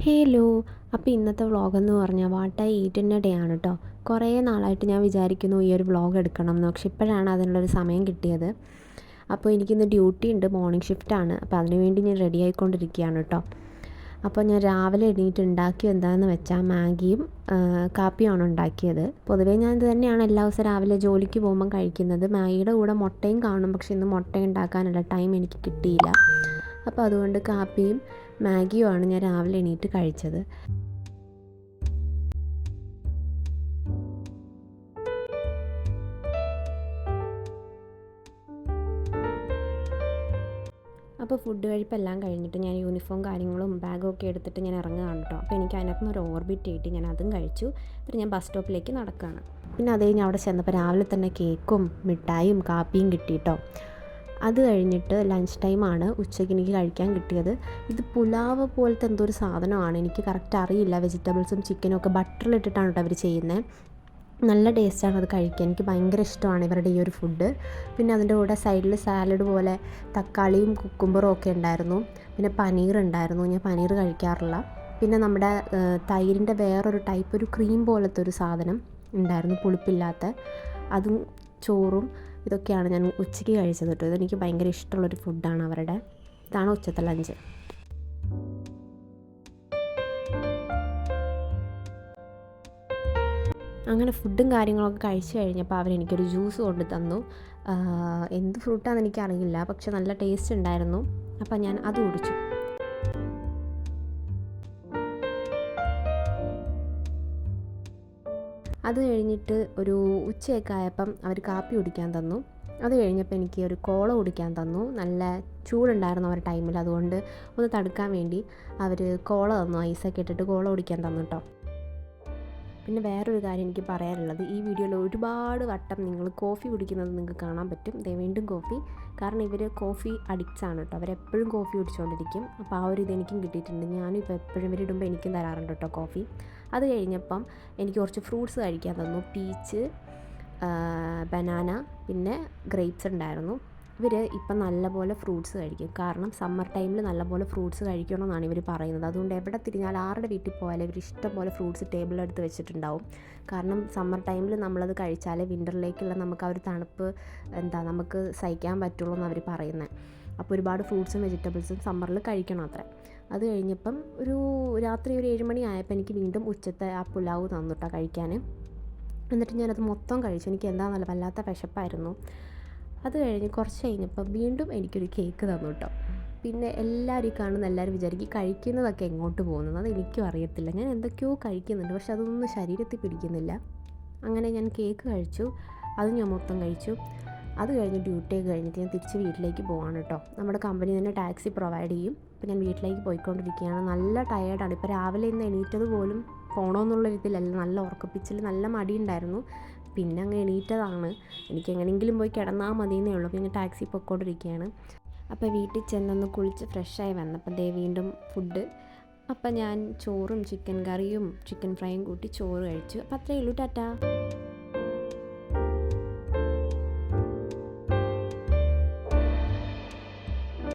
Hello. അപ്പോൾ ഇന്നത്തെ വ്ളോഗെന്ന് പറഞ്ഞാൽ what I eat in A day ആണ് കേട്ടോ. കുറേ നാളായിട്ട് ഞാൻ വിചാരിക്കുന്നു ഈ ഒരു വ്ളോഗ് എടുക്കണം എന്ന്. പക്ഷെ ഇപ്പോഴാണ് അതിനുള്ളൊരു സമയം കിട്ടിയത്. അപ്പോൾ എനിക്കിന്ന് ഡ്യൂട്ടി ഉണ്ട്, മോർണിംഗ് ഷിഫ്റ്റാണ്. അപ്പോൾ അതിനുവേണ്ടി ഞാൻ റെഡി ആയിക്കൊണ്ടിരിക്കുകയാണ് കേട്ടോ. അപ്പോൾ ഞാൻ രാവിലെ എണീറ്റ് ഉണ്ടാക്കിയത് എന്താണെന്ന് വെച്ചാൽ മാഗിയും കാപ്പിയുമാണ് ഉണ്ടാക്കിയത്. പൊതുവേ ഞാൻ ഇത് തന്നെയാണ് എല്ലാ ദിവസവും രാവിലെ ജോലിക്ക് പോകുമ്പം കഴിക്കുന്നത്. മാഗിയുടെ കൂടെ മുട്ടയും കാണും, പക്ഷേ ഇന്ന് മുട്ട ഉണ്ടാക്കാനുള്ള ടൈം എനിക്ക് കിട്ടിയില്ല. അപ്പോൾ അതുകൊണ്ട് കാപ്പിയും മാഗിയുമാണ് ഞാൻ രാവിലെ എണീറ്റ് കഴിച്ചത്. അപ്പോൾ ഫുഡ് കഴിപ്പെല്ലാം കഴിഞ്ഞിട്ട് ഞാൻ യൂണിഫോം കാര്യങ്ങളും ബാഗും ഒക്കെ എടുത്തിട്ട് ഞാൻ ഇറങ്ങുകയാണ് കേട്ടോ. അപ്പോൾ എനിക്ക് അതിനകത്ത് നിന്ന് ഒരു ഓർബിറ്റ് കിട്ടി, ഞാൻ അതും കഴിച്ചു. എന്നിട്ട് ഞാൻ ബസ് സ്റ്റോപ്പിലേക്ക് നടക്കുകയാണ്. പിന്നെ അത് കഴിഞ്ഞ് അവിടെ ചെന്നപ്പോൾ രാവിലെ തന്നെ കേക്കും മിഠായിയും കാപ്പിയും കിട്ടി കേട്ടോ. അത് കഴിഞ്ഞിട്ട് ലഞ്ച് ടൈമാണ് ഉച്ചയ്ക്ക് എനിക്ക് കഴിക്കാൻ കിട്ടിയത്. ഇത് പുലാവ് പോലത്തെ എന്തോ ഒരു സാധനമാണ്, എനിക്ക് കറക്റ്റ് അറിയില്ല. വെജിറ്റബിൾസും ചിക്കനും ഒക്കെ ബട്ടറിലിട്ടിട്ടാണ് കേട്ടോ അവർ ചെയ്യുന്നത്. നല്ല ടേസ്റ്റാണ് അത് കഴിക്കാൻ, എനിക്ക് ഭയങ്കര ഇഷ്ടമാണ് ഇവരുടെ ഈ ഒരു ഫുഡ്. പിന്നെ അതിൻ്റെ കൂടെ സൈഡിൽ സാലഡ് പോലെ തക്കാളിയും കുക്കുംബറും ഒക്കെ ഉണ്ടായിരുന്നു. പിന്നെ പനീർ ഉണ്ടായിരുന്നു, ഞാൻ പനീർ കഴിക്കാറില്ല. പിന്നെ നമ്മുടെ തൈരിൻ്റെ വേറൊരു ടൈപ്പ്, ഒരു ക്രീം പോലത്തെ ഒരു സാധനം ഉണ്ടായിരുന്നു, പുളിപ്പില്ലാത്ത. അതും ചോറും ഇതൊക്കെയാണ് ഞാൻ ഉച്ചയ്ക്ക് കഴിച്ചത് കേട്ടോ. ഇതെനിക്ക് ഭയങ്കര ഇഷ്ടമുള്ളൊരു ഫുഡാണ് അവരുടെ. ഇതാണ് ഉച്ചത്തെ ലഞ്ച്. അങ്ങനെ ഫുഡും കാര്യങ്ങളൊക്കെ കഴിച്ച് കഴിഞ്ഞപ്പോൾ അവരെനിക്കൊരു ജ്യൂസ് കൊണ്ട് തന്നു. എന്ത് ഫ്രൂട്ടാണെന്ന് എനിക്കറിയില്ല, പക്ഷെ നല്ല ടേസ്റ്റ് ഉണ്ടായിരുന്നു. അപ്പം ഞാൻ അത് കുടിച്ചു. അത് കഴിഞ്ഞിട്ട് ഒരു ഉച്ചയൊക്കെ ആയപ്പം അവർ കാപ്പി കുടിക്കാൻ തന്നു. അത് കഴിഞ്ഞപ്പോൾ എനിക്ക് ഒരു കോള കുടിക്കാൻ തന്നു. നല്ല ചൂടുണ്ടായിരുന്നു അവർ ടൈമിൽ, അതുകൊണ്ട് ഒന്ന് തടുക്കാൻ വേണ്ടി അവർ കോള തന്നു. ഐസൊക്കെ ഇട്ടിട്ട് കോള കുടിക്കാൻ തന്നു കേട്ടോ. പിന്നെ വേറൊരു കാര്യം എനിക്ക് പറയാനുള്ളത്, ഈ വീഡിയോയിൽ ഒരുപാട് വട്ടം നിങ്ങൾ കോഫി കുടിക്കുന്നത് നിങ്ങൾക്ക് കാണാൻ പറ്റും. വീണ്ടും കോഫി, കാരണം ഇവർ കോഫി അഡിക്ട്സ് ആണ് കേട്ടോ. അവരെപ്പോഴും കോഫി കുടിച്ചുകൊണ്ടിരിക്കും. അപ്പോൾ ആ ഒരു ഇത് എനിക്കും കിട്ടിയിട്ടുണ്ട്. ഞാനും ഇപ്പോൾ എപ്പോഴും ഇവരിടുമ്പോൾ എനിക്കും തരാറുണ്ട് കേട്ടോ കോഫി. അത് കഴിഞ്ഞപ്പം എനിക്ക് കുറച്ച് ഫ്രൂട്ട്സ് കഴിക്കാൻ തന്നു. പീച്ച്, ബനാന, പിന്നെ ഗ്രേപ്സ് ഉണ്ടായിരുന്നു. ഇവർ ഇപ്പം നല്ലപോലെ ഫ്രൂട്ട്സ് കഴിക്കും, കാരണം സമ്മർ ടൈമിൽ നല്ലപോലെ ഫ്രൂട്ട്സ് കഴിക്കണമെന്നാണ് ഇവർ പറയുന്നത്. അതുകൊണ്ട് എവിടെ തിരിഞ്ഞാൽ ആരുടെ വീട്ടിൽ പോയാലും ഇവർ ഇഷ്ടംപോലെ ഫ്രൂട്ട്സ് ടേബിളെടുത്ത് വെച്ചിട്ടുണ്ടാവും. കാരണം സമ്മർ ടൈമിൽ നമ്മളത് കഴിച്ചാലേ വിൻ്ററിലേക്കുള്ള നമുക്ക് ആ ഒരു തണുപ്പ് നമുക്ക് സഹിക്കാൻ പറ്റുള്ളൂ എന്ന് അവർ പറയുന്നത്. അപ്പോൾ ഒരുപാട് ഫ്രൂട്ട്സും വെജിറ്റബിൾസും സമ്മറിൽ കഴിക്കണം അത്ര. അത് കഴിഞ്ഞപ്പം ഒരു രാത്രി ഒരു 7 മണി ആയപ്പോൾ എനിക്ക് വീണ്ടും ഉച്ചത്തെ ആ പുലാവ് തന്നിട്ടാ കഴിക്കാൻ. എന്നിട്ട് ഞാനത് മൊത്തം കഴിച്ചു. എനിക്ക് എന്താണെന്നല്ല വല്ലാത്ത വിശപ്പായിരുന്നു. അത് കഴിഞ്ഞ് കുറച്ച് കഴിഞ്ഞപ്പോൾ വീണ്ടും എനിക്കൊരു കേക്ക് തന്നു കേട്ടോ. പിന്നെ എല്ലാവരും കാണുന്ന എല്ലാവരും വിചാരിക്കും കഴിക്കുന്നതൊക്കെ എങ്ങോട്ട് പോകുന്നത്, അത് എനിക്കും അറിയത്തില്ല. ഞാൻ എന്തൊക്കെയോ കഴിക്കുന്നുണ്ട്, പക്ഷെ അതൊന്നും ശരീരത്തിൽ പിടിക്കുന്നില്ല. അങ്ങനെ ഞാൻ കേക്ക് കഴിച്ചു, അതും ഞാൻ മൊത്തം കഴിച്ചു. അത് കഴിഞ്ഞ് ഡ്യൂട്ടിയൊക്കെ കഴിഞ്ഞിട്ട് ഞാൻ തിരിച്ച് വീട്ടിലേക്ക് പോവാണ് കേട്ടോ. നമ്മുടെ കമ്പനി തന്നെ ടാക്സി പ്രൊവൈഡ് ചെയ്യും. അപ്പോൾ ഞാൻ വീട്ടിലേക്ക് പോയിക്കൊണ്ടിരിക്കുകയാണ്. നല്ല ടയേർഡാണ്. ഇപ്പോൾ രാവിലെ ഇന്ന് എണീറ്റത് പോലും പോകണമെന്നുള്ള രീതിയിലല്ല, നല്ല ഉറക്കപ്പിച്ചിൽ, നല്ല മടിയുണ്ടായിരുന്നു. പിന്നെ അങ്ങ് എണീറ്റതാണ്. എനിക്ക് എങ്ങനെയെങ്കിലും പോയി കിടന്നാൽ മതിയെന്നേ ഉള്ളൂ. പിന്നെ ടാക്സി പോയിക്കൊണ്ടിരിക്കുകയാണ്. അപ്പോൾ വീട്ടിൽ ചെന്നൊന്ന് കുളിച്ച് ഫ്രഷായി വന്നപ്പോൾ വീണ്ടും ഫുഡ്. അപ്പം ഞാൻ ചോറും ചിക്കൻ കറിയും ചിക്കൻ ഫ്രൈയും കൂട്ടി ചോറ് കഴിച്ചു. അപ്പോൾ അത്രയേ ഉള്ളൂ. ടാറ്റാ.